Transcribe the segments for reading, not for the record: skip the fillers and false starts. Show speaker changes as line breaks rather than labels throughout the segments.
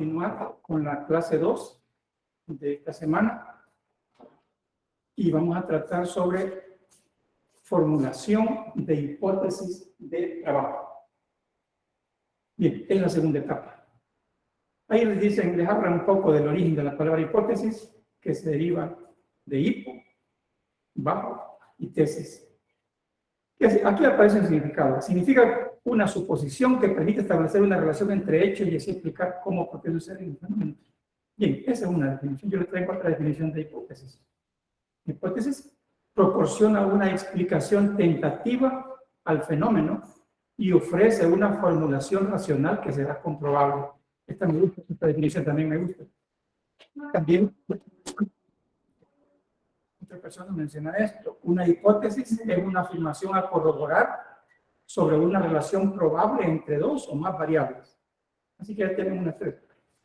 continuar con la clase 2 de esta semana y vamos a tratar sobre formulación de hipótesis de trabajo. Bien, es la segunda etapa. Ahí les dicen, les hablan un poco del origen de la palabra hipótesis, que se deriva de hipo, bajo, y tesis. Aquí aparece un significado. Significa una suposición que permite establecer una relación entre hechos y así explicar cómo, por qué sucede un fenómeno. Bien, esa es una definición. Yo le traigo otra definición de hipótesis. Hipótesis proporciona una explicación tentativa al fenómeno y ofrece una formulación racional que será comprobable. Esta me gusta, esta definición también me gusta. También otra persona menciona esto. Una hipótesis es una afirmación a corroborar sobre una relación probable entre dos o más variables. Así que ya tienen una tres.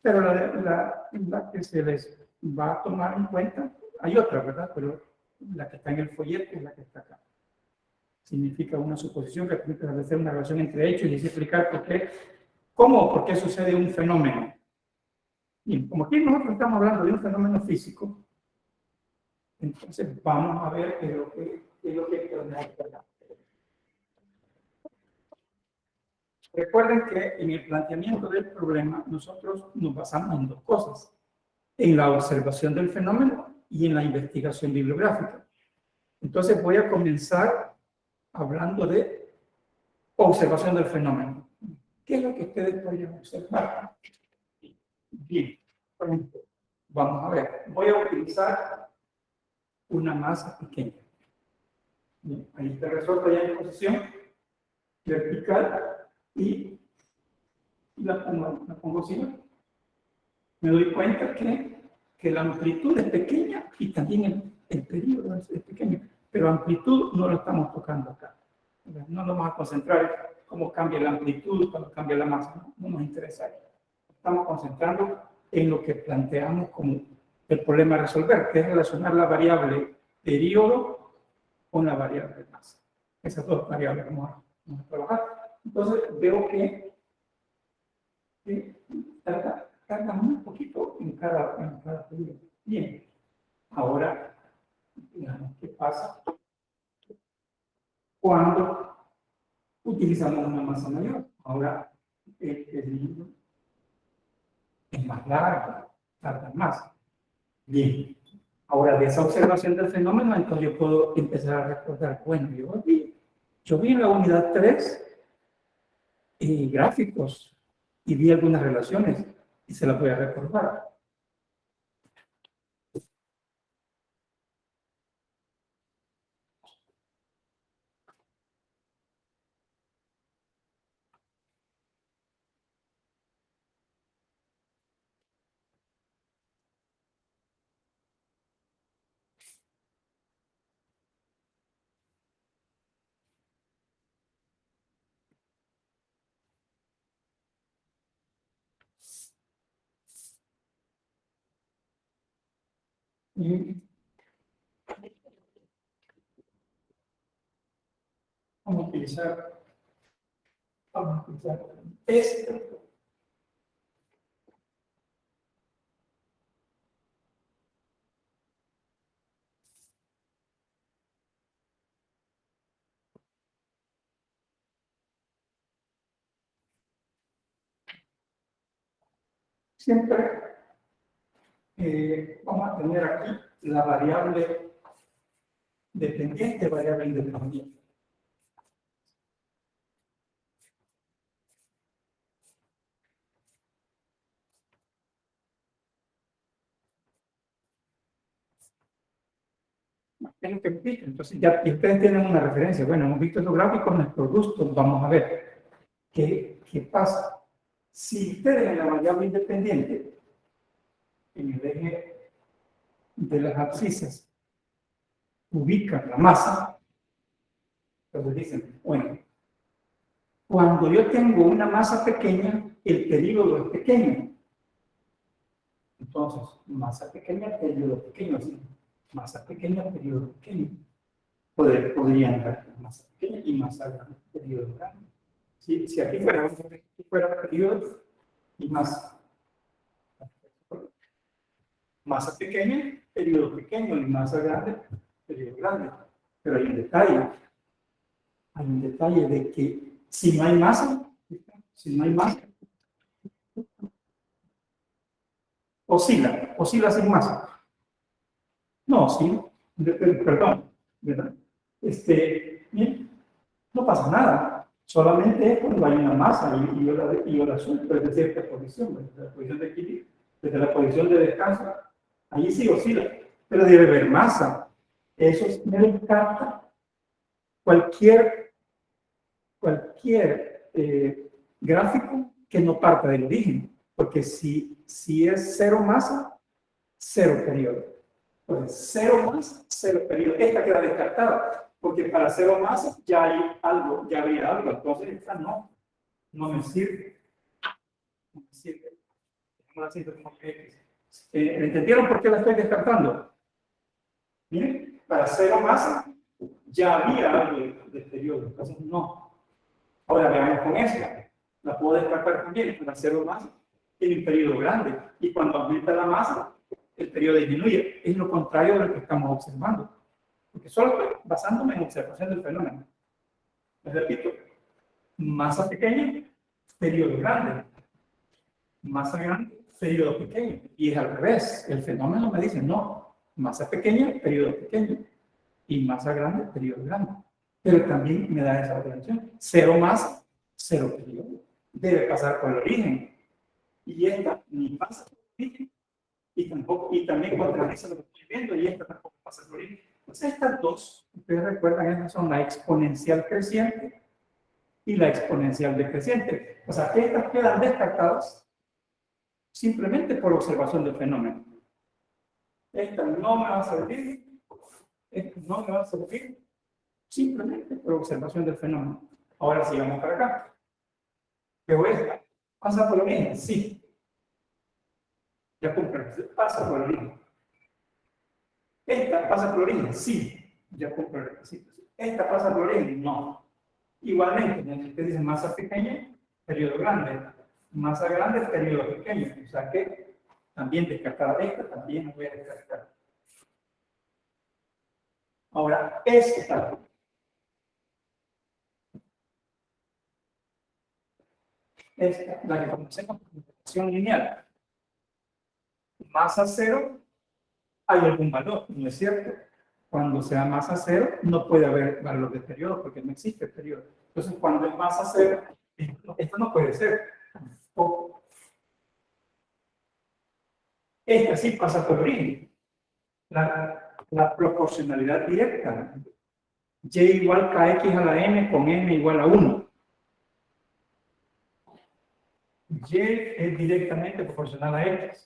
Pero la que se les va a tomar en cuenta, hay otra, ¿verdad? Pero la que está en el folleto es la que está acá. Significa una suposición que permite establecer una relación entre hechos y así explicar por qué, cómo o por qué sucede un fenómeno. Bien, como aquí nosotros estamos hablando de un fenómeno físico, entonces vamos a ver qué es lo que tenemos que hablar. Recuerden que en el planteamiento del problema nosotros nos basamos en dos cosas: en la observación del fenómeno y en la investigación bibliográfica. Entonces voy a comenzar hablando de observación del fenómeno. ¿Qué es lo que ustedes podrían observar? Bien, por ejemplo, vamos a ver. Voy a utilizar una masa pequeña. Bien, ahí está resuelto ya en posición vertical y la pongo así. Me doy cuenta que la amplitud es pequeña y también el periodo es pequeño, pero amplitud no lo estamos tocando acá. No nos vamos a concentrar en cómo cambia la amplitud, cuando cambia la masa, no nos interesa. Estamos concentrando en lo que planteamos como el problema a resolver, que es relacionar la variable periodo con la variable masa. Esas dos variables vamos a trabajar. Entonces veo que tarda muy poquito en cada periodo. Bien, ahora digamos qué pasa cuando utilizamos una masa mayor. Ahora el periodo es más largo, tarda más. Bien, ahora de esa observación del fenómeno, entonces yo puedo empezar a recordar, bueno, yo vi en la unidad 3 gráficos y vi algunas relaciones y se las voy a recordar. Y vamos a utilizar este. Siempre vamos a tener aquí la variable dependiente, variable independiente. Es lo que implica. Entonces ya ustedes tienen una referencia. Bueno, hemos visto los gráficos, nuestros gustos. Vamos a ver qué pasa. Si ustedes en la variable independiente, en el eje de las abscisas, ubican la masa, entonces dicen, bueno, cuando yo tengo una masa pequeña, el período es pequeño. Entonces, masa pequeña, periodo pequeño, ¿sí? Masa pequeña, periodo pequeño. Podrían dar masa pequeña y masa grande, periodo grande. Si aquí fuera periodo y masa. Masa pequeña, periodo pequeño, y masa grande, periodo grande. Pero hay un detalle. Hay un detalle de que si no hay masa, oscila sin masa. No, sí, perdón, ¿verdad? Bien, no pasa nada. Solamente es cuando hay una masa y yo la suelto desde cierta posición, desde la posición de equilibrio, desde la posición de descanso. Allí sí oscila, pero debe haber masa. Eso me descarta cualquier gráfico que no parta del origen, porque si es cero masa, cero periodo. Entonces, cero masa, cero periodo. Esta queda descartada, porque para cero masa ya hay algo, ya habría algo, entonces esta no me sirve. No me sirve. ¿Entendieron por qué la estoy descartando? Miren, para cero masa ya había algo de periodo, entonces no. Ahora veamos con esta. La puedo descartar también para cero masa. Tiene un periodo grande y cuando aumenta la masa, el periodo disminuye. Es lo contrario de lo que estamos observando. Porque solo estoy basándome en observación del fenómeno. Les repito, masa pequeña, periodo grande. Masa grande, periodo pequeño. Y es al revés. El fenómeno me dice, no, masa pequeña, periodo pequeño. Y masa grande, periodo grande. Pero también me da esa operación. Cero masa, cero periodo. Debe pasar por el origen. Y esta ni pasa por el origen, y también contradice lo que estoy viendo, y esta tampoco pasa por el origen. Entonces, estas dos, ustedes recuerdan, estas son la exponencial creciente y la exponencial decreciente. O sea, que estas quedan descartadas simplemente por observación del fenómeno. Esta no me va a servir, esta no me va a servir, simplemente por observación del fenómeno. Ahora sí, vamos para acá. Pero esta, ¿pasa por el origen? Sí. Ya cumple, pasa por el origen. Esta pasa por el origen, sí. Ya cumple el requisito. Esta pasa por el origen, no. Igualmente, en el que dice masa pequeña, periodo grande. Masa grande, periodo pequeño. O sea que también descartada esta, también voy a descartar. Ahora, esta. Esta, la que conocemos como integración lineal. Masa cero, hay algún valor, ¿no es cierto? Cuando sea masa cero, no puede haber valor de periodo, porque no existe periodo. Entonces, cuando es masa cero, esto no puede ser. Esta sí pasa por origen. La proporcionalidad directa. Y igual kx a la m con m igual a 1. Y es directamente proporcional a x.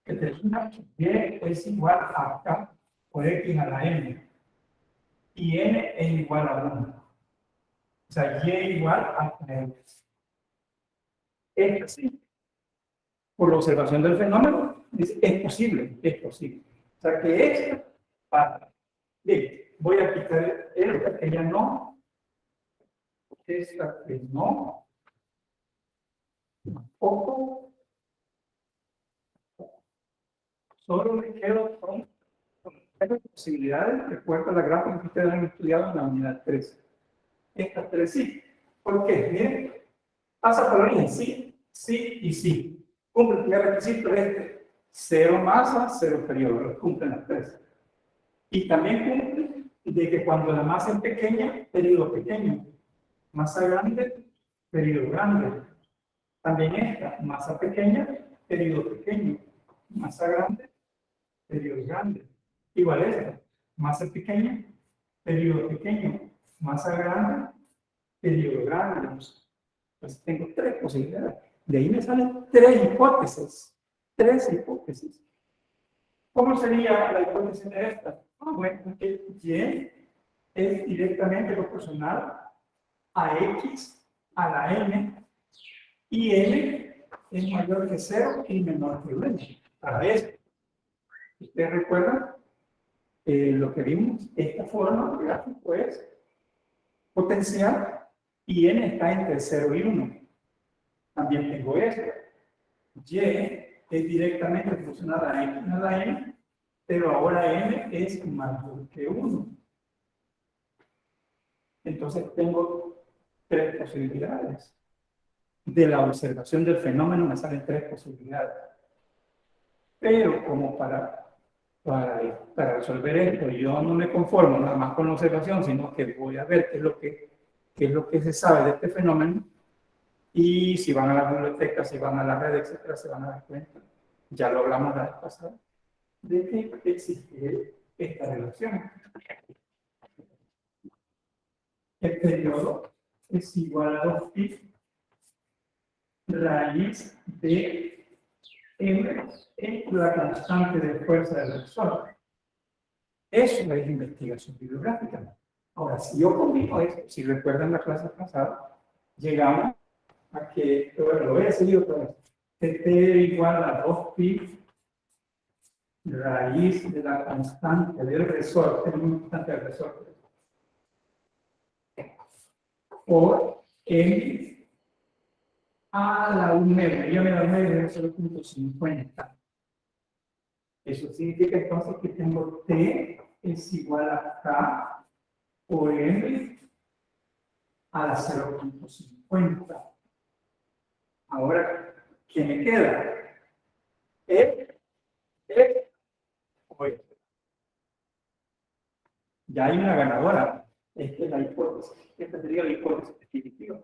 Que termina, y es igual a k por x a la m. Y n es igual a 1. O sea, y igual a x. Esta sí. Por la observación del fenómeno, es posible, es posible. O sea, que esta pasa. Bien, voy a quitar esta que ya no. Esta que no. Tampoco. Solo me quedo con estas posibilidades. Recuerda la gráfica que ustedes han estudiado en la unidad 3. Estas tres sí. ¿Por qué? Miren, pasa por la línea, sí, sí y sí. Cumple el primer requisito este. Cero masa, cero periodo. Lo cumplen las tres. Y también cumple de que cuando la masa es pequeña, periodo pequeño. Masa grande, periodo grande. También esta, masa pequeña, periodo pequeño. Masa grande, periodo grande. Igual esta, masa pequeña, periodo pequeño. Masa grande, periodo grande. Pues tengo tres posibilidades. De ahí me salen tres hipótesis. Tres hipótesis. ¿Cómo sería la hipótesis de esta? Bueno, que y es directamente proporcional a x a la n y n es mayor que 0 y menor que 1. Para esto, ¿ustedes recuerdan lo que vimos? Esta forma de gráfico es potencial y n está entre 0 y 1. También tengo esto. Y es es directamente proporcional a X a la M, pero ahora M es mayor que 1. Entonces tengo tres posibilidades. De la observación del fenómeno me salen tres posibilidades. Pero como para resolver esto, yo no me conformo nada más con la observación, sino que voy a ver qué es lo que se sabe de este fenómeno, y si van a la biblioteca, si van a la red, etcétera, se van a dar cuenta. Ya lo hablamos la vez pasada, de que existe esta relación. El periodo es igual a 2pi raíz de m en la constante de fuerza del resorte. Eso es investigación bibliográfica. Ahora, si yo combino esto, si recuerdan la clase pasada, llegamos a que, bueno, lo voy a seguir otra vez, T igual a 2pi raíz de la constante del resorte, una constante del resorte, por m a la 1 media. Yo me da media de 0.50. Eso significa entonces que tengo T es igual a K por M a la 0.50. Ahora, ¿qué me queda? E o E. Ya hay una ganadora. Esta es la hipótesis. Esta sería la hipótesis definitiva.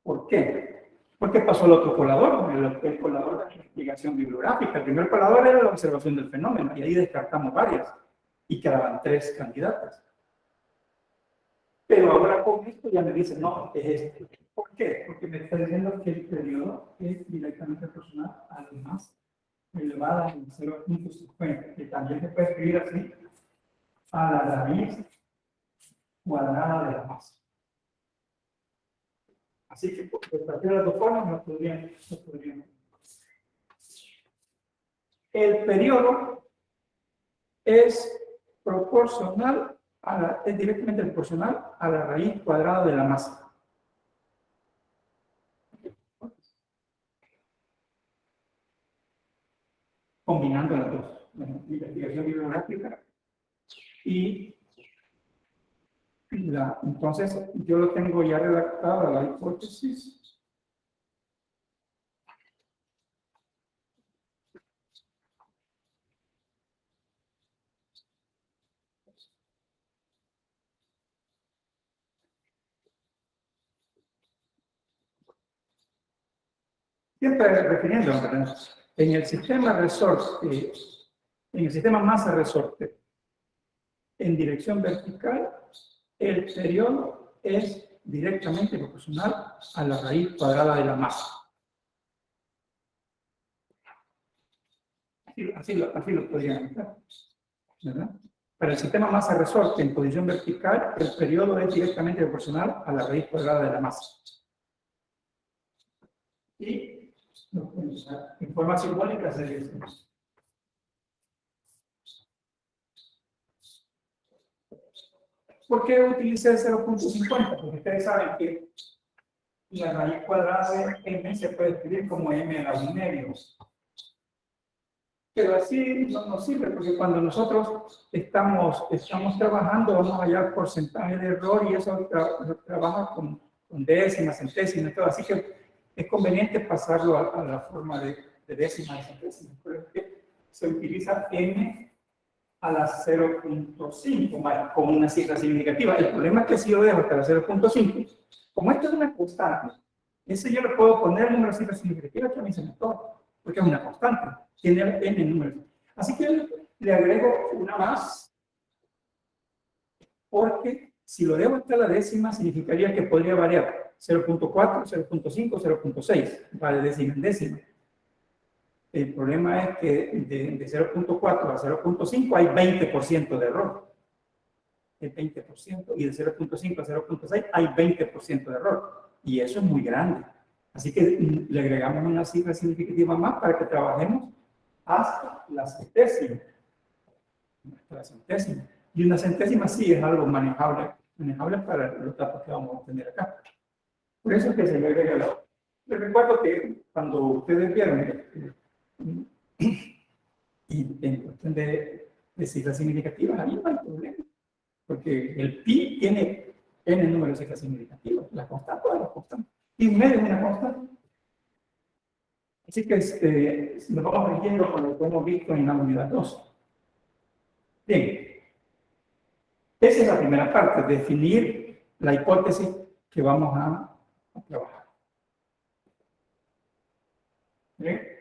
¿Por qué? Porque pasó el otro colador, el colador de la investigación bibliográfica. El primer colador era la observación del fenómeno, y ahí descartamos varias, y quedaban 3 candidatas. Pero ahora con esto ya me dicen, no, es este. ¿Por qué? Porque me está diciendo que el periodo es directamente proporcional a la masa elevada en 0.50, que también se puede escribir así, a la raíz cuadrada de la masa. Así que, por cualquiera de las dos formas, lo podrían. El periodo es proporcional es directamente proporcional a la raíz cuadrada de la masa. Combinando las dos, la investigación bibliográfica y entonces yo lo tengo ya redactada la hipótesis. Siempre refiriéndonos en el sistema resorte, en el sistema masa-resorte, en dirección vertical, el periodo es directamente proporcional a la raíz cuadrada de la masa. Así lo podrían entrar, ¿verdad? Para el sistema masa-resorte en posición vertical, el periodo es directamente proporcional a la raíz cuadrada de la masa. Y en forma simbólica se dice. ¿Por qué utilicé el 0.50? Porque ustedes saben que la raíz cuadrada de m se puede escribir como m a la 1 medio. Pero así no nos sirve, porque cuando nosotros estamos trabajando, vamos a hallar porcentaje de error, y eso trabaja con décimas, centésimas, todo. Así que es conveniente pasarlo a la forma de décimas y centésimas. Por eso se utiliza m a la 0.5 con una cifra significativa. El problema es que si yo dejo hasta la 0.5, como esto es una constante, ese yo le puedo poner el número de cifras significativas que a mí se me toca, porque es una constante, tiene n números. Así que le agrego una más, porque si lo dejo hasta la décima, significaría que podría variar 0.4, 0.5, 0.6, va de décima en décima. El problema es que de 0.4 a 0.5 hay 20% de error. El 20%. Y de 0.5 a 0.6 hay 20% de error. Y eso es muy grande. Así que le agregamos una cifra significativa más para que trabajemos hasta la centésima. Hasta la centésima. Y una centésima sí es algo manejable para los datos que vamos a obtener acá. Por eso es que se le agrega Les recuerdo que cuando ustedes vieron y en cuestión de cifras significativas, ahí no hay problema, porque el pi tiene n números de cifras significativas, la constante es la constante, y un medio es una constante. Así que nos vamos rigiendo con lo que hemos visto en la unidad 2. Bien, esa es la primera parte, definir la hipótesis que vamos a trabajar. ¿Bien?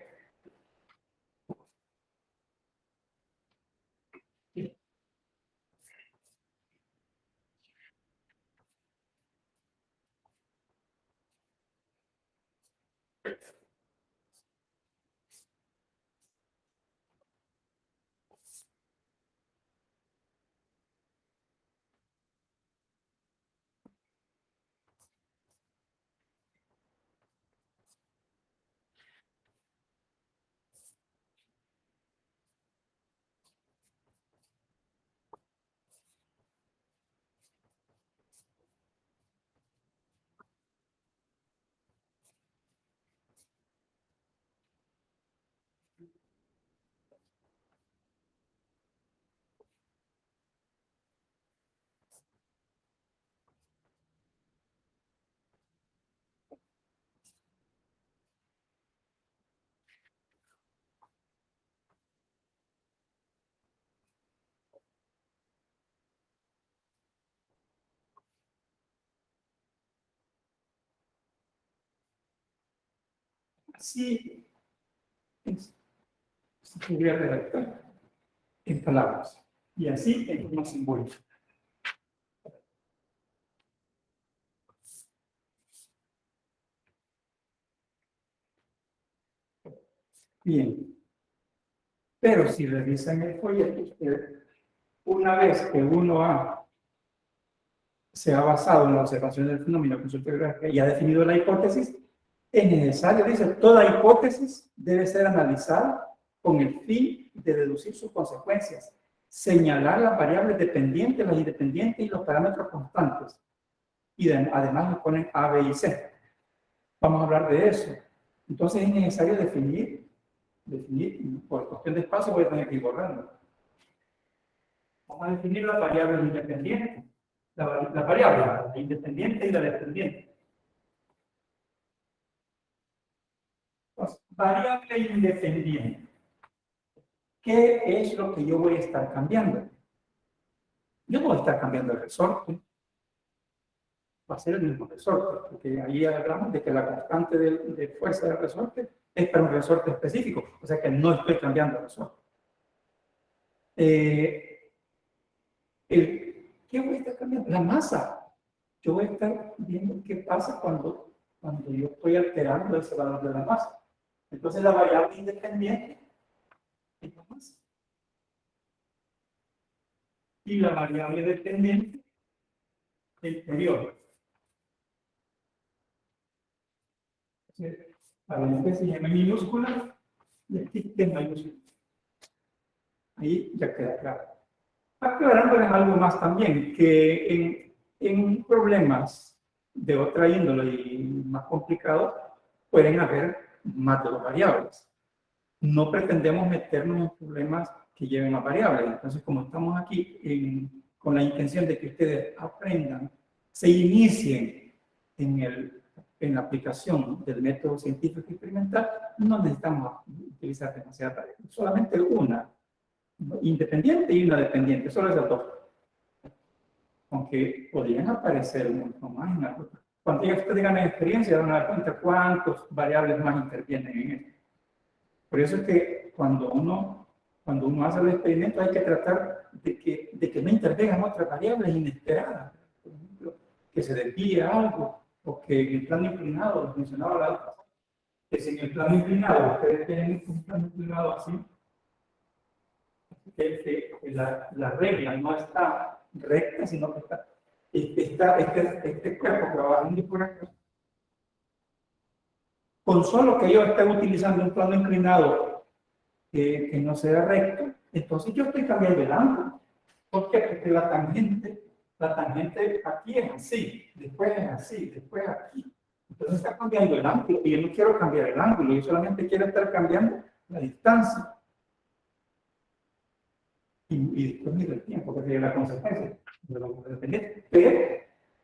Así se podría redactar en palabras y así en forma simbólica. Bien, pero si revisan el folleto, una vez que uno se ha basado en la observación del fenómeno consulta y ha definido la hipótesis, es necesario, dice, toda hipótesis debe ser analizada con el fin de deducir sus consecuencias, señalar las variables dependientes, las independientes y los parámetros constantes. Y además nos ponen A, B y C. Vamos a hablar de eso. Entonces es necesario definir, por cuestión de espacio voy a tener que ir borrando. Vamos a definir las variables independientes, la variable, la independiente y la dependiente. Entonces, variable independiente. ¿Qué es lo que yo voy a estar cambiando? Yo no voy a estar cambiando el resorte. Va a ser el mismo resorte, porque ahí hablamos de que la constante de fuerza del resorte es para un resorte específico, o sea que no estoy cambiando el resorte. ¿Qué voy a estar cambiando? La masa. Yo voy a estar viendo qué pasa cuando yo estoy alterando ese valor de la masa. Entonces la variable independiente es la masa. Y la variable dependiente, el periodo. Para la especie M minúscula y aquí T mayúscula. Ahí ya queda claro. Aclarándoles algo más también, que en problemas de otra índole y más complicados pueden haber más de dos variables. No pretendemos meternos en problemas que lleven a variables. Entonces, como estamos aquí con la intención de que ustedes aprendan, se inicien en la aplicación del método científico experimental, no necesitamos utilizar demasiadas variables, solamente una independiente y una dependiente, solo esas dos. Aunque podrían aparecer un montón más en la ruta. Cuando ya ustedes tengan experiencia, van a dar cuenta cuántas variables más intervienen en esto. Por eso es que cuando uno hace el experimento hay que tratar de que no intervengan otras variables inesperadas. Por ejemplo, que se desvíe algo, o que en el plano inclinado, les mencionaba la otra, que si en el plano inclinado ustedes tienen un plano inclinado así, que la regla no está recta, sino que está este cuerpo trabajando por acá. Con solo que yo esté utilizando un plano inclinado que no sea recto, entonces yo estoy cambiando el ángulo. ¿Por qué? Porque la tangente aquí es así, después es así, después aquí. Entonces Entonces está cambiando el ángulo y yo no quiero cambiar el ángulo, yo solamente quiero estar cambiando la distancia. Y después mira el tiempo, que sería la consecuencia de lo que depende. Pero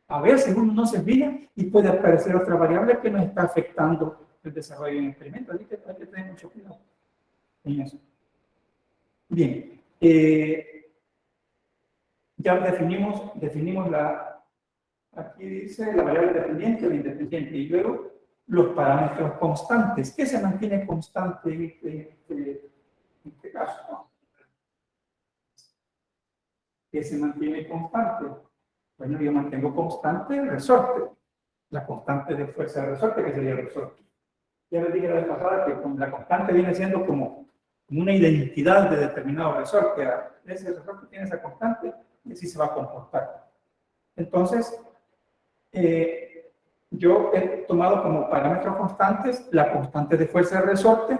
a veces uno no se fija y puede aparecer otra variable que nos está afectando el desarrollo del experimento. Así que hay que tener mucho cuidado en eso. Bien, ya definimos aquí dice la variable dependiente o independiente, y luego los parámetros constantes. ¿Qué se mantiene constante en este caso? ¿Qué se mantiene constante? Bueno, yo mantengo constante el resorte, la constante de fuerza de resorte, que sería el resorte. Ya les dije la vez pasada que la constante viene siendo como una identidad de determinado resorte. Ese resorte tiene esa constante y así se va a comportar. Entonces, yo he tomado como parámetros constantes la constante de fuerza de resorte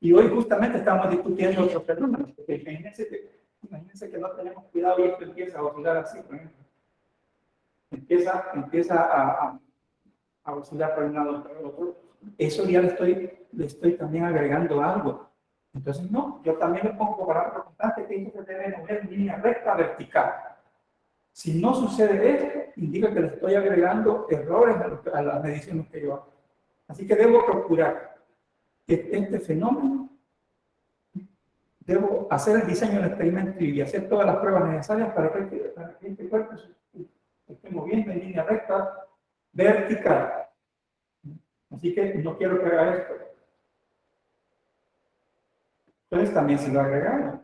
y hoy justamente estamos discutiendo otro fenómeno. Imagínense que no tenemos cuidado y esto empieza a oscilar así, por ejemplo. Empieza a oscilar por un lado para el otro. Eso ya le estoy también agregando algo. Entonces, no, yo también le pongo parámetros constantes que se debe mover en línea recta vertical. Si no sucede esto, indica que le estoy agregando errores a las mediciones que yo hago. Así que debo procurar que este fenómeno, debo hacer el diseño del experimento y hacer todas las pruebas necesarias para que este cuerpo se esté moviendo en línea recta vertical. Así que no quiero que haga esto. Entonces también se lo agregamos.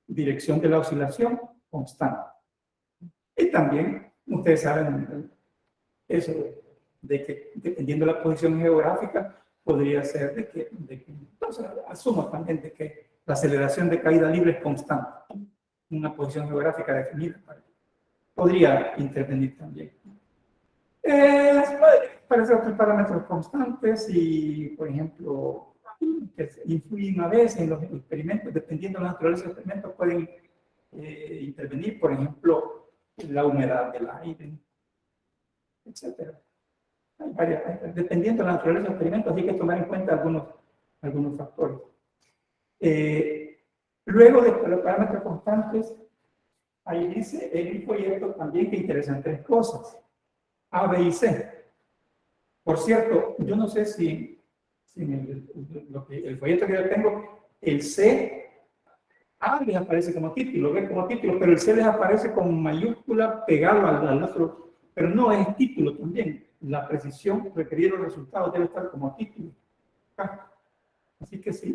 Dirección de la oscilación constante. Y también, ustedes saben eso, de que dependiendo de la posición geográfica, podría ser de que entonces asumo también de que la aceleración de caída libre es constante. Una posición geográfica definida. Podría intervenir también. Parecen otros parámetros constantes y, por ejemplo, que influyen a veces en los experimentos, dependiendo de la naturaleza del experimento, pueden intervenir, por ejemplo, la humedad del aire, etc. Dependiendo de la naturaleza del experimento, hay que tomar en cuenta algunos factores. Luego de los parámetros constantes, ahí dice el proyecto también que interesan tres cosas: A, B y C. Por cierto, yo no sé si en el folleto que yo tengo, el C, A les aparece como título, B como título, pero el C les aparece con mayúscula pegado al otro, pero no es título también. La precisión requerida de los resultados debe estar como título. Así que si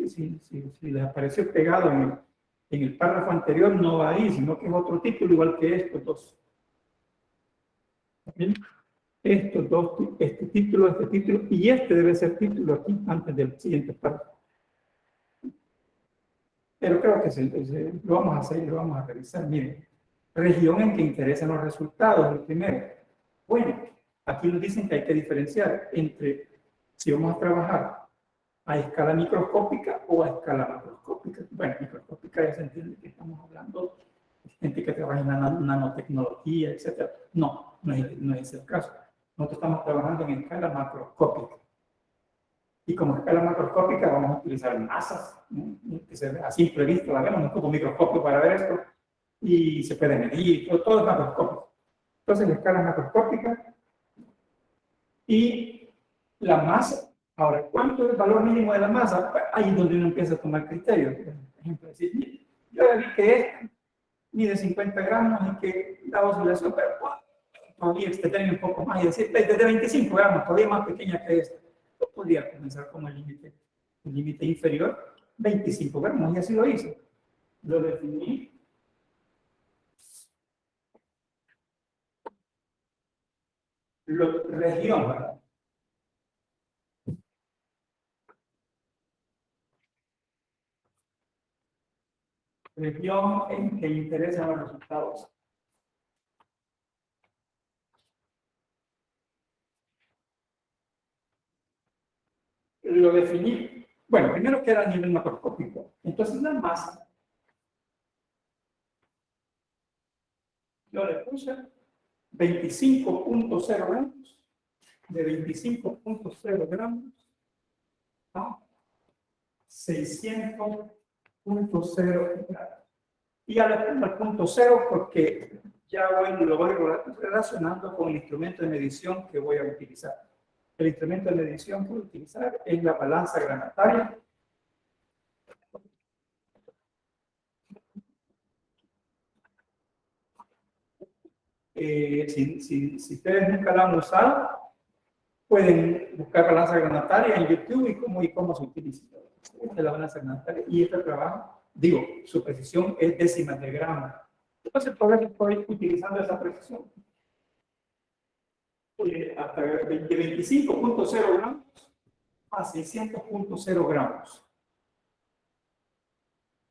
les apareció pegado en el párrafo anterior, no va ahí, sino que es otro título, igual que estos dos. ¿Bien? Estos dos, este título y este debe ser título aquí antes del siguiente párrafo. Pero creo que lo vamos a hacer y lo vamos a revisar. Miren, región en que interesan los resultados, el primero. Bueno, aquí nos dicen que hay que diferenciar entre si vamos a trabajar a escala microscópica o a escala macroscópica. Bueno, microscópica ya se entiende que estamos hablando de gente que trabaja en nanotecnología, etc. No es el caso. Nosotros estamos trabajando en escala macroscópica. Y como escala macroscópica vamos a utilizar masas, ¿no? A simple vista la vemos, no como microscopio para ver esto, y se puede medir, todo es macroscópico. Entonces la escala macroscópica y la masa. Ahora, ¿cuánto es el valor mínimo de la masa? Ahí es donde uno empieza a tomar criterios. Por ejemplo, decir, yo vi que esta mide 50 gramos y que da oscilación, pero podría extender un poco más y decir, desde 25 gramos, todavía más pequeña que esta. Yo podría comenzar como el límite inferior, 25 gramos, y así lo hice. Lo definí. Región, ¿verdad? Región en que interesan los resultados. Lo definí, bueno, primero que era a nivel macroscópico. Entonces la masa, yo le puse 25.0 gramos de 25.0 gramos a 600.0 gramos. Y al punto cero porque ya lo voy relacionando con el instrumento de medición que voy a utilizar. El instrumento de medición que voy a utilizar es la balanza granataria. Si ustedes nunca la han usado, pueden buscar balanza granataria en YouTube y cómo se utiliza. Esta es la balanza granataria y este trabajo, digo, su precisión es décimas de gramo. Entonces, por eso estoy utilizando esa precisión. Hasta de 25.0 gramos a 600.0 gramos.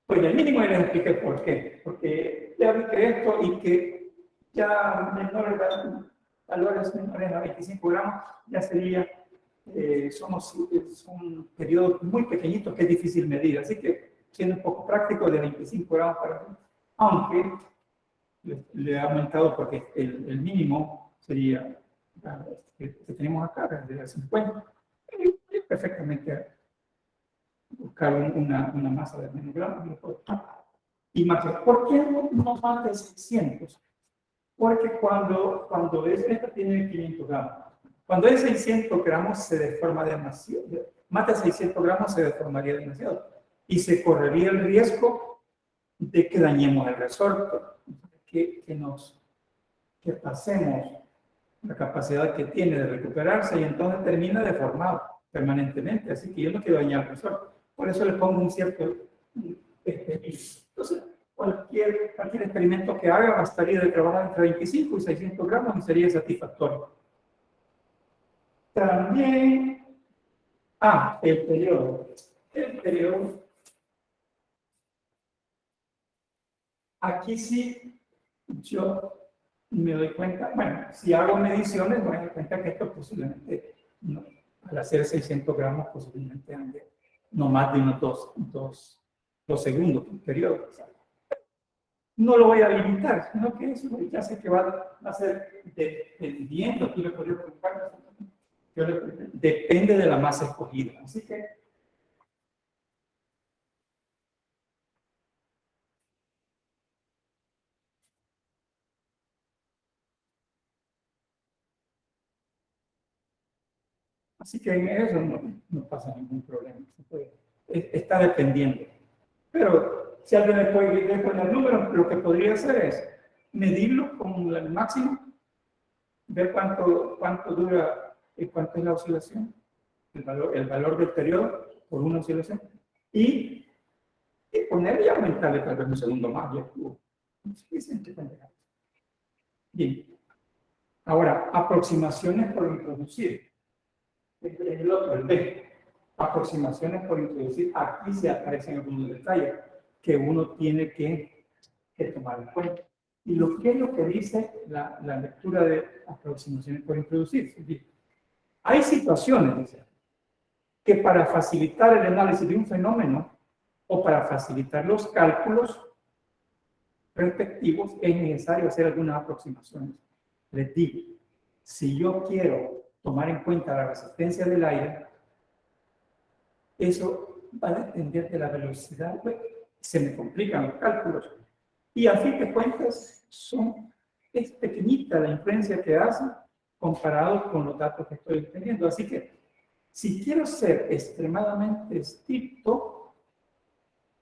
Pues el mínimo les expliqué por qué. Porque ya vi que esto y que ya valores menores a 25 gramos ya sería, son periodos muy pequeñitos que es difícil medir. Así que siendo un poco práctico de 25 gramos para arriba. Aunque le he aumentado porque el mínimo sería que tenemos acá, desde 50. Perfectamente buscar una masa de menos gramos. Y más, ¿por qué no más de 600? Porque cuando esta tiene 500 gramos, cuando es 600 gramos se deforma demasiado. Más de 600 gramos se deformaría demasiado. Y se correría el riesgo de que dañemos el resorte, que pasemos la capacidad que tiene de recuperarse y entonces termina deformado permanentemente. Así que yo no quiero dañar el resorte. Por eso le pongo un cierto entonces, cualquier experimento que haga bastaría de trabajar entre 25 y 600 gramos y sería satisfactorio. También, el periodo. El periodo. Aquí sí, yo me doy cuenta, bueno, si hago mediciones, me doy cuenta que esto posiblemente, al hacer 600 gramos, posiblemente ande no más de unos dos segundos, un periodo. No lo voy a limitar, sino que eso ya sé que va a ser dependiendo, aquí lo podría preocupar, depende de la masa escogida. Así que en eso no pasa ningún problema. Está dependiendo. Pero si alguien le puede poner números, lo que podría hacer es medirlo con el máximo, ver cuánto dura y cuánto es la oscilación, el valor del periodo por una oscilación, y ponerle y aumentarle tal vez un segundo más. Bien. Ahora, aproximaciones por introducir. El otro, el B. Aproximaciones por introducir. Aquí se aparecen algunos detalles que uno tiene que tomar en cuenta. Y ¿qué es lo que dice la lectura de aproximaciones por introducir? Hay situaciones, dice, que para facilitar el análisis de un fenómeno o para facilitar los cálculos respectivos es necesario hacer algunas aproximaciones. Les digo, si yo quiero tomar en cuenta la resistencia del aire, eso va a depender de la velocidad, pues, se me complican los cálculos. Y a fin de cuentas, es pequeñita la influencia que hace comparado con los datos que estoy obteniendo. Así que, si quiero ser extremadamente estricto,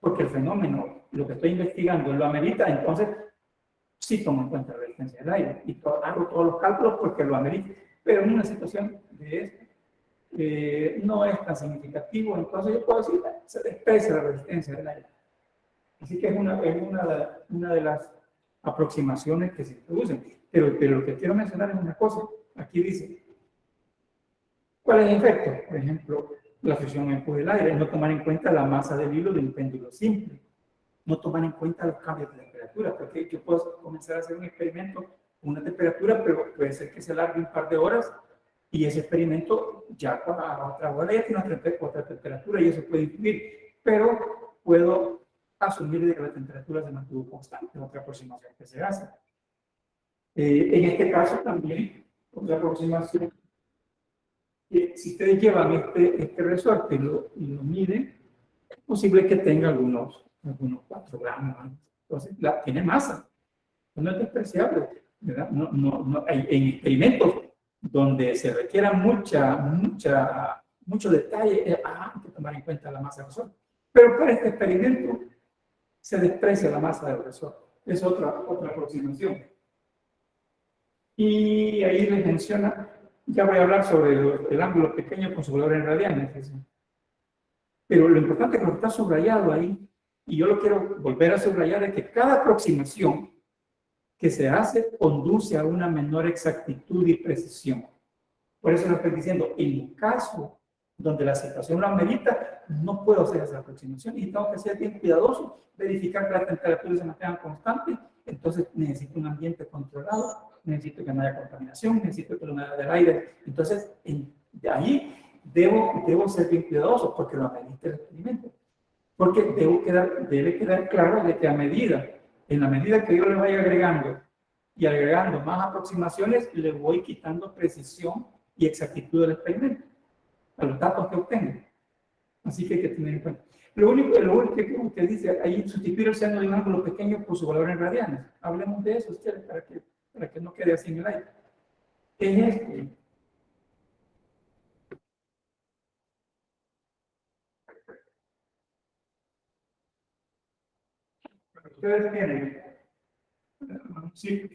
porque el fenómeno, lo que estoy investigando, lo amerita, entonces sí tomo en cuenta la resistencia del aire y hago todos los cálculos porque lo amerita. Pero en una situación de esta, no es tan significativo, entonces yo puedo decir, se desprecia la resistencia del aire. Así que es una de las aproximaciones que se introducen. Pero lo que quiero mencionar es una cosa. Aquí dice, ¿cuál es el efecto? Por ejemplo, la fricción empuje del aire, no tomar en cuenta la masa del hilo de un péndulo simple, no tomar en cuenta los cambios de temperatura, porque yo puedo comenzar a hacer un experimento con una temperatura, pero puede ser que se alargue un par de horas y ese experimento ya a otra hora ya tiene otra temperatura y eso puede influir, pero puedo asumir que la temperatura se mantuvo constante, otra aproximación que se hace. En este caso también, otra aproximación si ustedes llevan este resorte y lo miden, es posible que tenga algunos 4 gramos, ¿no? Entonces tiene masa, no es despreciable, ¿verdad? Hay experimentos donde se requiera mucho detalle, hay que tomar en cuenta la masa del resorte. Pero para este experimento se desprecia la masa del resorte. Es otra aproximación. Y ahí les menciona, ya voy a hablar sobre el ángulo pequeño con su valor en radianes. Pero lo importante es que lo está subrayado ahí, y yo lo quiero volver a subrayar, es que cada aproximación que se hace conduce a una menor exactitud y precisión. Por eso lo estoy diciendo, en el caso donde la situación lo amerita, no puedo hacer esa aproximación y tengo que ser bien cuidadoso, verificar que las temperaturas se mantengan constantes. Entonces necesito un ambiente controlado, necesito que no haya contaminación, necesito que la humedad del aire. Entonces, de ahí debo ser bien cuidadoso porque lo amerita el experimento. Porque debe quedar claro de que en la medida que yo le vaya agregando y agregando más aproximaciones, le voy quitando precisión y exactitud del experimento, a los datos que obtengo. Así que hay que tener en cuenta. Lo único que dice ahí, sustituir el seno de un ángulo pequeño por su valor en radianes. Hablemos de eso, ustedes, para que no quede así en el aire. ¿Qué es esto? Ustedes tienen, sí,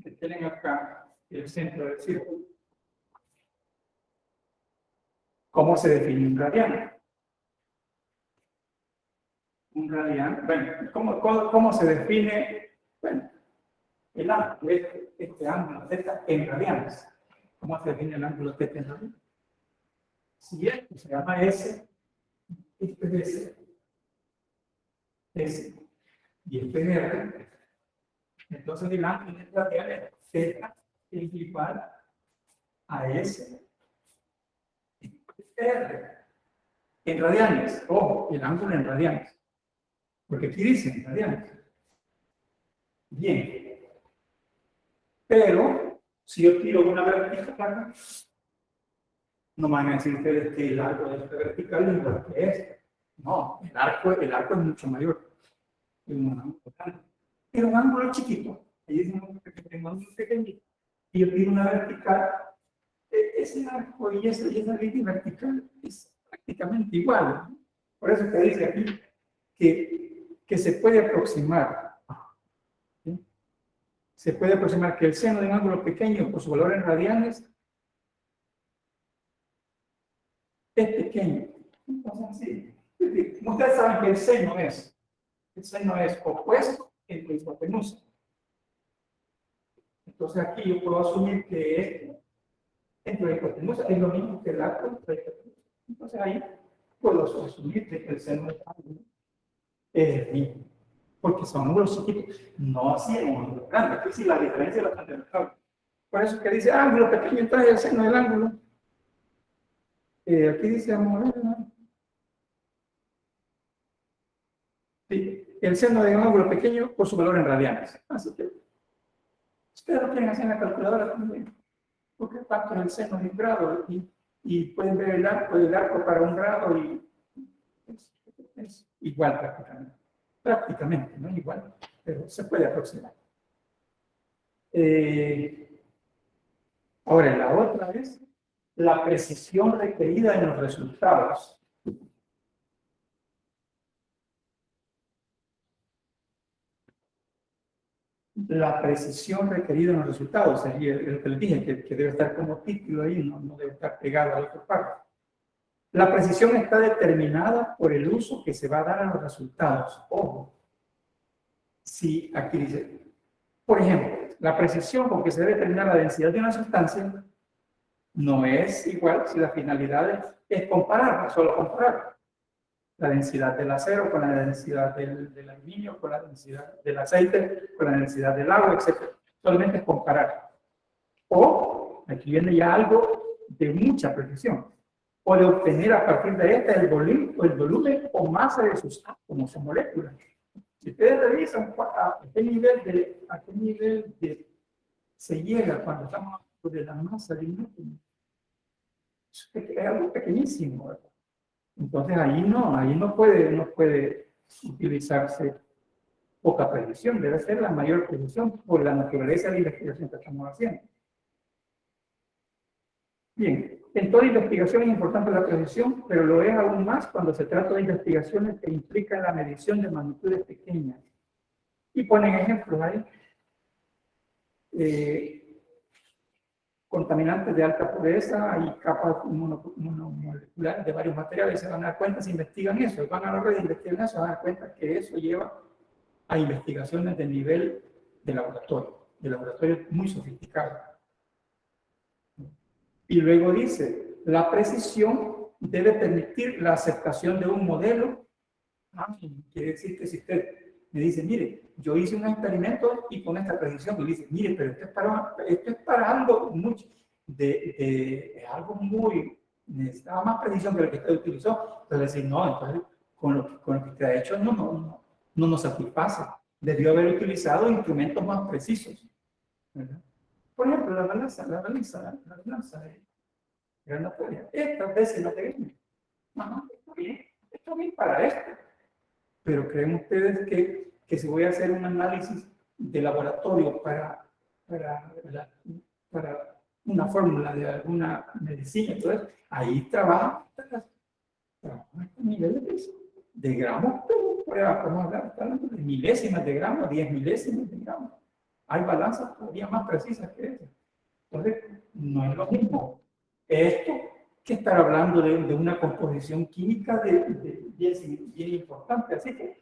que tienen acá el centro del círculo. ¿Cómo se define un radián? Un radián, bueno, ¿cómo se define? Bueno, el ángulo, este ángulo θ en radianes. ¿Cómo se define el ángulo θ en radianes? Si esto se llama S, este es S, y este es R, entonces el ángulo en radianes θ es igual a S R. En radianes, ojo, el ángulo en radianes. Porque aquí dice en radianes. Bien. Pero, si yo tiro una vertical, no me van a decir ustedes que el arco de esta vertical es igual que este. No, el arco es mucho mayor. Es un ángulo grande. Pero un ángulo chiquito. Ahí es un ángulo pequeñito. Y yo tiro una vertical. Ese arco y esa línea vertical es prácticamente igual. Por eso te dice aquí que se puede aproximar. ¿Sí? Se puede aproximar que el seno de un ángulo pequeño por su valor en radianes es pequeño. Entonces, sí. Ustedes saben que el seno es opuesto entre hipotenusa. Entonces aquí yo puedo asumir que esto entre la hipotenusa es lo mismo que el arco entre la hipotenusa. Entonces ahí puedo asumir que el seno del ángulo es el mismo. Porque son ángulos chiquitos, no así en un ángulo grande. Aquí sí la diferencia es bastante notable. Por eso que dice ángulo pequeño, entonces el seno del ángulo. Aquí dice, vamos a ver, ¿no? Sí, el seno de un ángulo pequeño por su valor en radianes. Así que ustedes lo quieren hacer en la calculadora también. Porque tanto es el seno de un grado y pueden ver el arco para un grado y es igual prácticamente. Prácticamente, no igual, pero se puede aproximar. Ahora, la otra es la precisión requerida en los resultados. La precisión requerida en los resultados, es el que les dije, que debe estar como título ahí, no debe estar pegado a la otra parte. La precisión está determinada por el uso que se va a dar a los resultados. Ojo, si aquí dice, por ejemplo, la precisión con que se debe determinar la densidad de una sustancia no es igual si la finalidad es compararla, solo comparar la densidad del acero con la densidad del aluminio, con la densidad del aceite, con la densidad del agua, etc. Solamente es comparar. O, aquí viene ya algo de mucha precisión, o de obtener a partir de esta el volumen o masa de sus átomos o moléculas. Si ustedes revisan a qué nivel se llega cuando estamos hablando de la masa de un átomo, Es algo pequeñísimo, ¿verdad? Entonces ahí no puede utilizarse poca precisión, debe ser la mayor precisión por la naturaleza de la investigación que estamos haciendo. Bien, en toda investigación es importante la precisión, pero lo es aún más cuando se trata de investigaciones que implican la medición de magnitudes pequeñas. Y ponen ejemplos ahí. Contaminantes de alta pureza y capas monomoleculares de varios materiales. Se van a dar cuenta si investigan eso, van a la red de investigación, se van a dar cuenta que eso lleva a investigaciones de nivel de laboratorio muy sofisticado. Y luego dice, la precisión debe permitir la aceptación de un modelo. Quiere decir que si usted me dice, mire, yo hice un experimento y con esta precisión, y dice, mire, pero esto es para algo mucho, algo muy, necesitaba más precisión que lo que usted utilizó. Entonces decir, no, entonces con lo que usted ha hecho no nos satisface. Debió haber utilizado instrumentos más precisos, ¿verdad? Por ejemplo, la balanza granatoria. Estas décimas de gramo. Ajá, está bien para esto. Pero ¿creen ustedes que si voy a hacer un análisis de laboratorio para una fórmula de alguna medicina, entonces ahí trabaja a niveles de gramos, pero podemos hablar de milésimas de gramos, 10 milésimas de gramos. Hay balanzas todavía más precisas que esas. Entonces, no es lo mismo esto que estar hablando de una composición química bien importante. Así que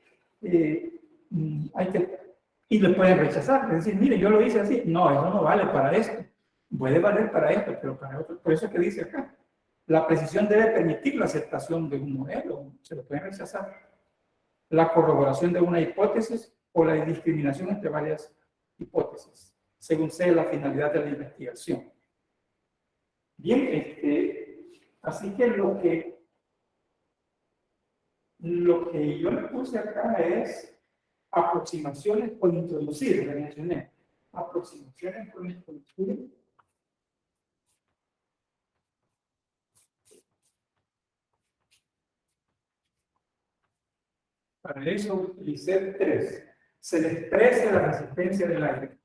hay que... Y le pueden rechazar, es decir, mire, yo lo hice así. No, eso no vale para esto. Puede valer para esto, pero para otro. Por eso es que dice acá, la precisión debe permitir la aceptación de un modelo. Se lo pueden rechazar. La corroboración de una hipótesis o la discriminación entre varias hipótesis, según sea la finalidad de la investigación. Bien, así que lo que yo le puse acá es aproximaciones por introducir, le mencioné. Aproximaciones por introducir. Para eso utilicé 3. Se desprecia la resistencia del aire.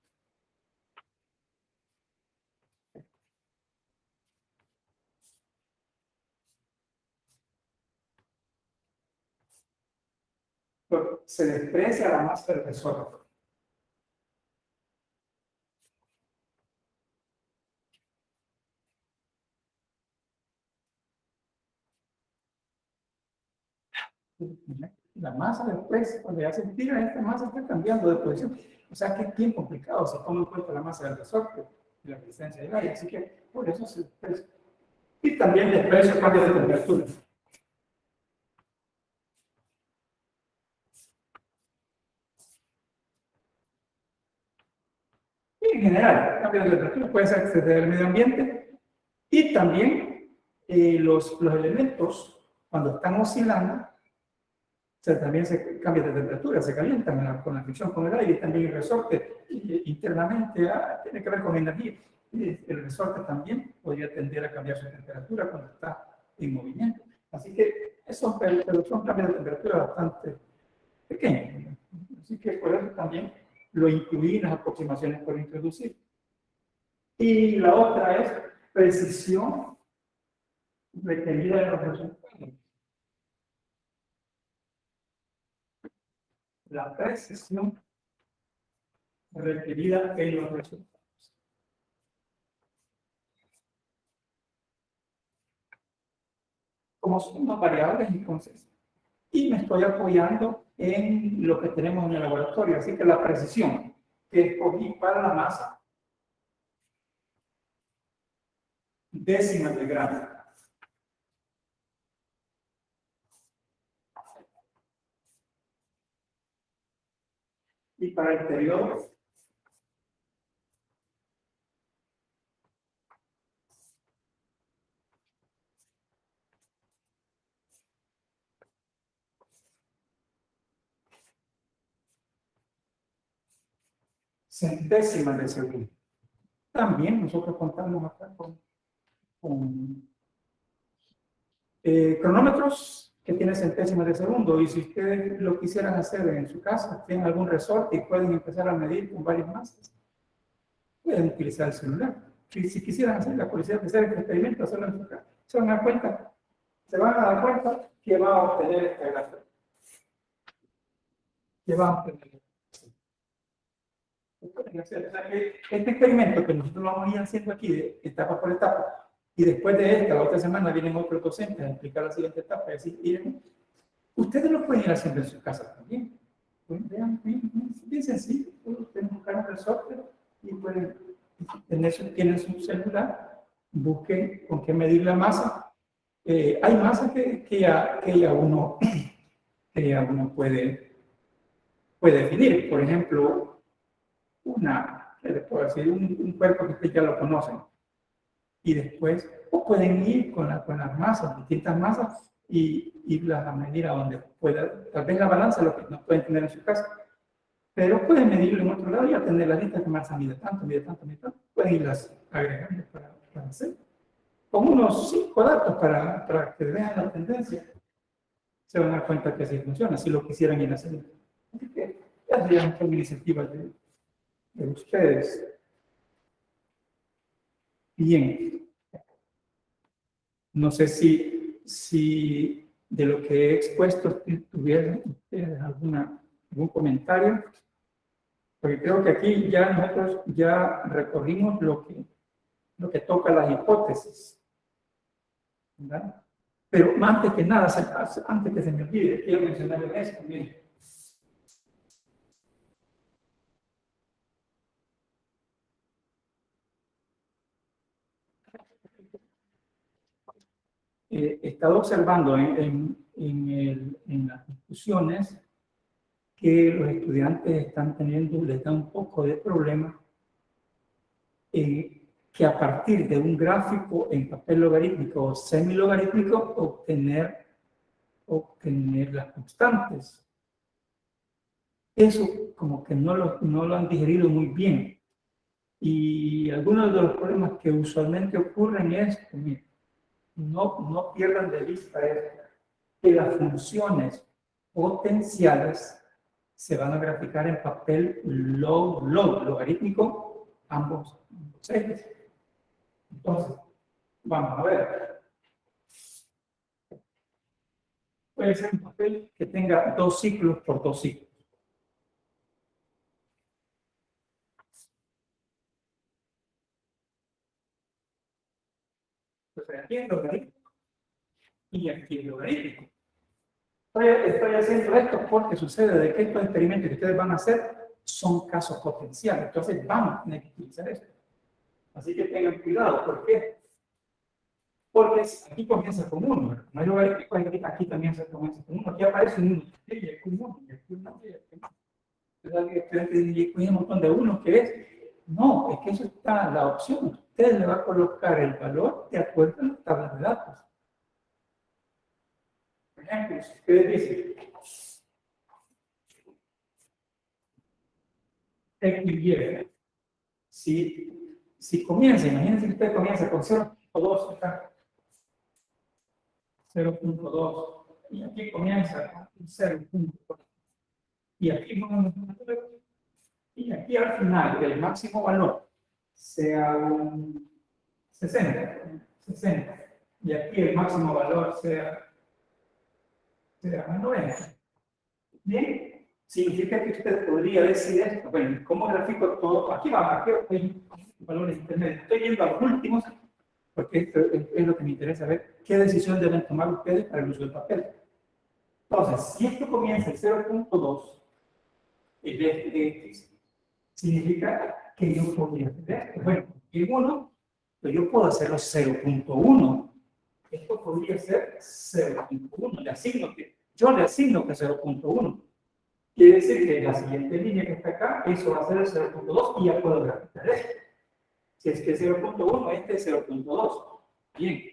Se desprecia la masa del resorte. La masa después, cuando ya se tira, esta masa está cambiando de posición. O sea que es bien complicado si toma en cuenta la masa del resorte y la resistencia del aire. Así que por eso se desprecia. Y también desprecia el cambio de temperatura. Y en general, el cambio de temperatura puede ser desde el medio ambiente y también los elementos, cuando están oscilando, también se cambia de temperatura, se calientan con la fricción con el aire, y también el resorte internamente tiene que ver con energía. El resorte también podría tender a cambiar su temperatura cuando está en movimiento. Así que son cambios de temperatura bastante pequeños. Así que por eso también lo incluí en las aproximaciones por introducir. Y la otra es precisión requerida de los resultados. La precisión requerida en los resultados. Como son unas variables, entonces, y me estoy apoyando en lo que tenemos en el laboratorio. Así que la precisión que escogí para la masa, décimas de gramo. Y para el periodo, centésimas de segundo. También nosotros contamos acá con Cronómetros que tienen centésimas de segundo, y si ustedes lo quisieran hacer en su casa, tienen algún resorte y pueden empezar a medir con varias masas, pueden utilizar el celular. Si quisieran hacer la curiosidad de hacer este experimento, hacerlo en su casa, se van a dar cuenta que va a obtener este gráfico. Que va a obtener. O sea, que este experimento que nosotros lo vamos a ir haciendo aquí, de etapa por etapa, y después de esta, la otra semana, vienen otros docentes a explicar la siguiente etapa, y decir, miren, ustedes lo pueden ir haciendo en su casa también. Pues vean, bien sencillo, pueden buscar un resorte y pueden tienen su celular, busquen con qué medir la masa. Hay masas que ya uno puede definir. Por ejemplo, ¿qué les puedo decir? Un cuerpo que ustedes ya lo conocen. Y después pueden ir con las masas, distintas masas, y irlas a medir a donde pueda. Tal vez la balanza lo que no pueden tener en su casa, pero pueden medirlo en otro lado y atender la lista que masa mide tanto, mide tanto, mide tanto. Pueden irlas agregando para hacer. Con unos 5 datos para que vean la tendencia, se van a dar cuenta que así funciona, si lo quisieran ir a hacer. Así que ya serían iniciativas de ustedes. Bien. No sé si de lo que he expuesto tuvieran ustedes algún comentario, porque creo que aquí ya nosotros ya recorrimos lo que toca las hipótesis, ¿verdad? Pero antes que nada, antes que se me olvide, quiero mencionar esto. Miren. He estado observando en las discusiones que los estudiantes les da un poco de problema que a partir de un gráfico en papel logarítmico o semilogarítmico obtener las constantes. Eso como que no lo han digerido muy bien. Y algunos de los problemas que usualmente ocurren es que no pierdan de vista que las funciones potenciales se van a graficar en papel logarítmico, ambos ejes. Entonces, vamos a ver. Puede ser un papel que tenga 2 ciclos por 2 ciclos. Entonces, aquí es logarítmico y aquí es logarítmico. Estoy haciendo esto porque sucede de que estos experimentos que ustedes van a hacer son casos potenciales. Entonces, vamos a tener que utilizar esto. Así que tengan cuidado. ¿Por qué? Porque aquí comienza con 1. No hay logarítmico, aquí también se comienza con 1. Aquí aparece un 1. Y aquí un 1. Y aquí un 1. Entonces, hay un montón de 1 que es. No, es que eso está la opción. Usted le va a colocar el valor de acuerdo a las tablas de datos. Por ejemplo, si ustedes dicen X, Y, si comienza, imagínense que usted comienza con 0.2 acá, 0.2, y aquí comienza con 0.2, y aquí y aquí al final el máximo valor sea un 60, y aquí el máximo valor sea un 90. Bien, significa que usted podría decir esto. Bueno, ¿cómo grafico todo? Aquí hay valores intermedios. Estoy viendo a los últimos, porque esto es lo que me interesa ver. ¿Qué decisión deben tomar ustedes para el uso del papel? Entonces, si esto comienza en 0.2, el de X, significa que yo podría hacer esto. Bueno, en 1, pues yo puedo hacerlo 0.1. Esto podría ser 0.1. Yo le asigno que 0.1. Quiere decir que la siguiente línea que está acá, eso va a ser el 0.2 y ya puedo graficar esto. Si es que 0.1, este es 0.2. Bien.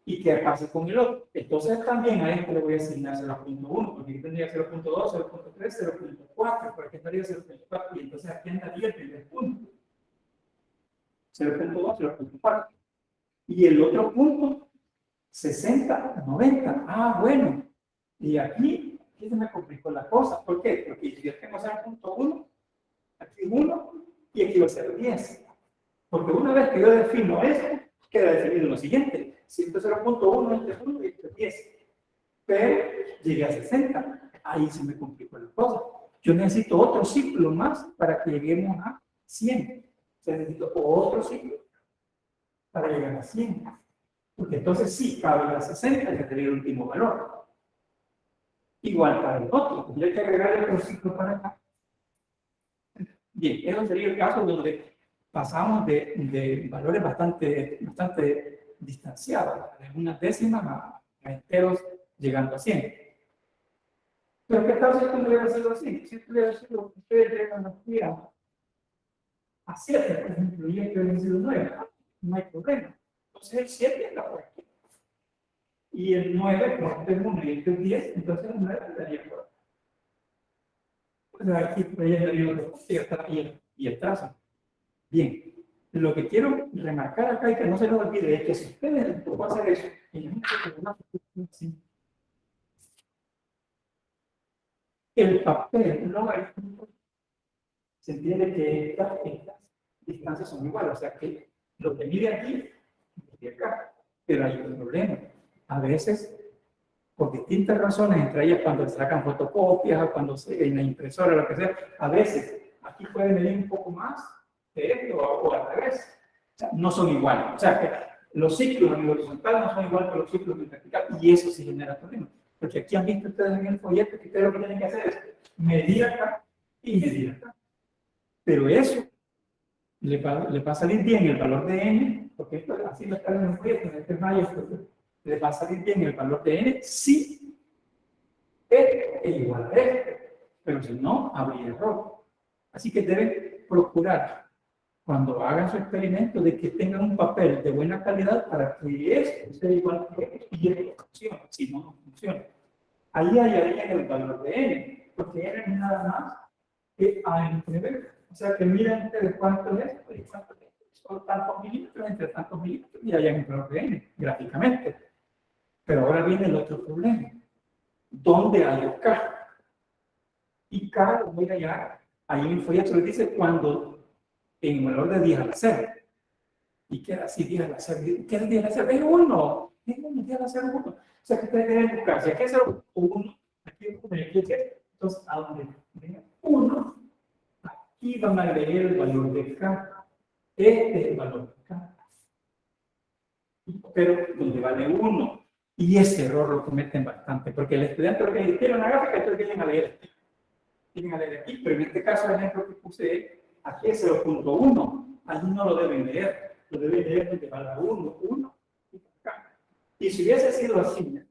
¿Y qué pasa con el otro? Entonces también a este le voy a asignar 0.1, porque aquí tendría 0.2, 0.3, 0.4, porque estaría 0.4, y entonces aquí andaría el primer punto. 0.2, 0.4. Y el otro punto 60, 90. Ah, bueno. Y aquí se me complicó la cosa. ¿Por qué? Porque si yo tengo 0.1, aquí 1 y aquí va a ser 10. Porque una vez que yo defino esto, queda definido lo siguiente. Si esto es 0.1, este es 1 y este es 10. Pero llegué a 60. Ahí se me complicó la cosa. Yo necesito otro ciclo más para que lleguemos a 100. O sea, necesito otro ciclo para llegar a 100. Porque entonces sí, cabe a 60, que sería el último valor. Igual para el otro. Yo hay que agregar otro ciclo para acá. Bien, eso sería el caso donde pasamos de valores bastante distanciados, de unas décimas a enteros llegando a 100. Pero ¿qué tal si esto no hubiera sido así? Si esto hubiera sido, ustedes llegan aquí a 7, por ejemplo, y esto hubiera sido 9, no hay problema. Entonces el 7 está por aquí. Y el 9, como este es 1 y este es 10, entonces el 9 estaría por aquí. Pues aquí y el trazo. Bien, lo que quiero remarcar acá y que no se nos olvide es que si ustedes van a hacer eso, el papel no es, se entiende que estas distancias son iguales, o sea que lo que mide aquí, mide acá, pero hay un problema. A veces, por distintas razones, entre ellas cuando sacan fotocopias, cuando se en la impresora, lo que sea, a veces aquí puede medir un poco más de esto o al revés. O sea, no son iguales. O sea, que los ciclos en horizontal no son iguales que los ciclos en vertical y eso sí genera problemas. Porque aquí han visto ustedes en el folleto que ustedes lo que tienen que hacer es medir acá y medir acá. Pero eso le va a salir bien el valor de n, porque esto así lo está en el folleto, en este mayo, le va a salir bien el valor de n si este es igual a este. Pero si no, habría error. Así que deben procurar, cuando hagan su experimento, de que tengan un papel de buena calidad para que esto sea igual que esto y esto funcione. Si no, no funciona. Ahí hallarían el valor de n, porque n es nada más que a entre b. O sea que miren ustedes cuánto es esto y cuánto es esto. Son tantos milímetros entre tantos milímetros y hallan el valor de n, gráficamente. Pero ahora viene el otro problema. ¿Dónde hay K? Y K lo voy a hallar. Ahí en el folleto les dice cuando en valor de 10 a la 0. ¿Y qué era así 10 a la 0? ¿Qué es 10 a la 0? Es 1. Es 1, 10 a la 0, 1. O sea que ustedes deben buscar. Si aquí es 0, 1, aquí es 1 y aquí es 0. Entonces, a donde venga 1, aquí van a leer el valor de K. Este es el valor de K. Pero donde vale 1. Y ese error lo cometen bastante, porque el estudiante lo que tiene una gráfica, entonces vienen a leer aquí, pero en este caso el ejemplo que puse, aquí es 0.1, allí no lo deben leer, lo deben leer donde valga 1, 1 y acá. Y si hubiese sido así,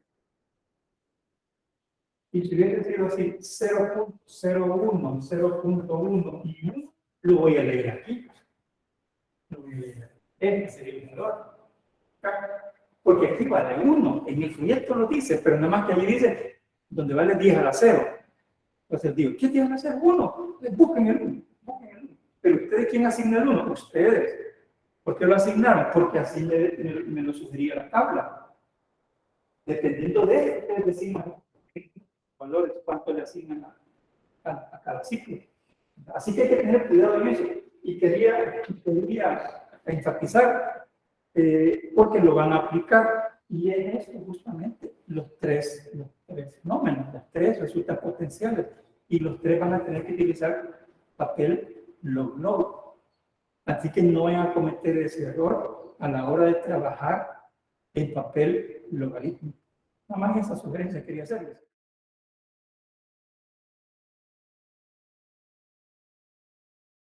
0.01, 0.1 y 1, lo voy a leer aquí. Lo voy a leer aquí. Este sería el valor. Porque aquí vale 1, en el folleto lo dice, pero nada más que allí dice donde vale 10 a la 0. Entonces digo, ¿qué tienen que hacer? 1. Busquen el 1. Pero ustedes, ¿quién asigna el 1? Ustedes. ¿Por qué lo asignaron? Porque así me lo sugería la tabla. Dependiendo de eso, ustedes designan valores, cuánto le asignan a cada ciclo. Así que hay que tener cuidado en eso. Y quería enfatizar porque lo van a aplicar y en esto justamente los tres fenómenos, los tres resultan potenciales y los tres van a tener que utilizar papel log-log. Así que no vayan a cometer ese error a la hora de trabajar en papel logaritmo. Nada más esa sugerencia quería hacerles.